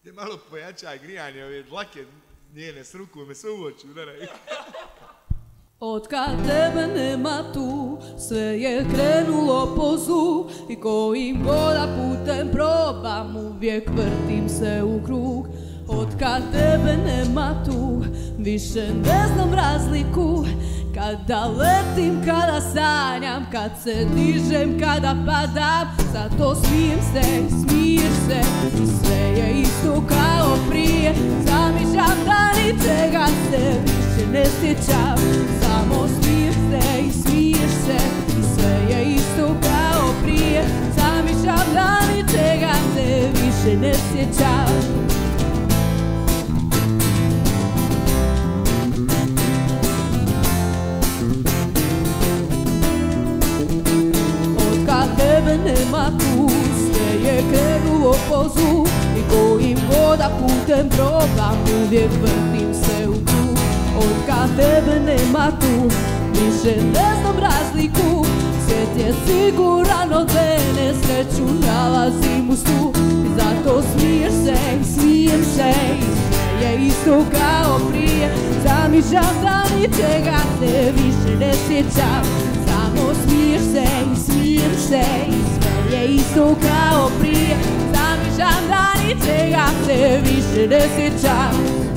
Te malo pojačaj grijanje, ove dlake njene s ruku me sve u oči udaraju. Otkad tebe nema tu, sve je krenulo po zlu i kojim goda putem probam, uvijek vrtim se u krug. Otkad tebe nema tu, više ne znam razliku, kada letim, kada sanjam, kad se dižem, kada padam. Zato smijem se, smiješ se i sve je isto kao prije. Zamišljam da ničega se više ne sjećam. Samo smijem se i smiješ se i sve je isto kao prije. Zamišljam da ničega se više ne sjećam. Tebe nema tu, sve je krenulo po zlu i kojim goda putem probam, uvijek vrtim se u krug. Otkad tebe nema tu, više ne znam razliku, svijet je siguran od mene, sreću nalazim u snu. I zato smiješ se i smijem se i sve je isto kao prije. Zamišljam da ničega se više ne sjećam. Samo smiješ se i smijem se i sve je isto kao prije. Zamišljam da ničega se više ne sjećam.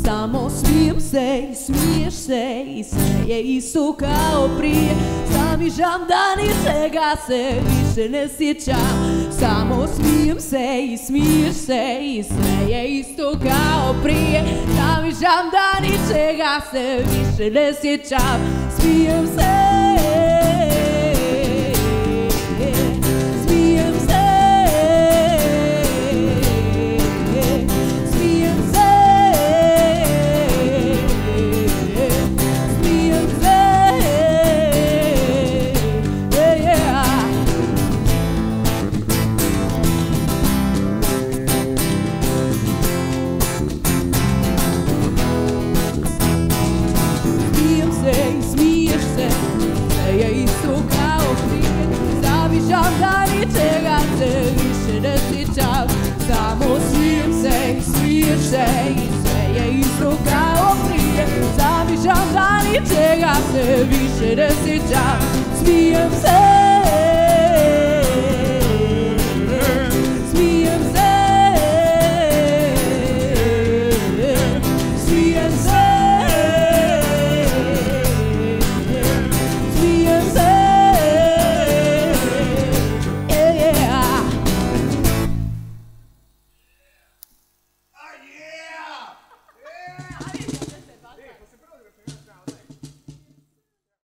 Samo smijem se i smiješ se i sve je isto kao prije. Zamišljam da ničega se više ne sjećam. Samo smijem se i smiješ se i sve je isto kao prije. Zamišljam da ničega se više ne sjećam. Smijem se. Zamišljam da ničega se više ne sjećam. Samo smijem se i smiješ se i sve je isto kao prije. Zamišljam da ničega se više ne sjećam. Smijem se.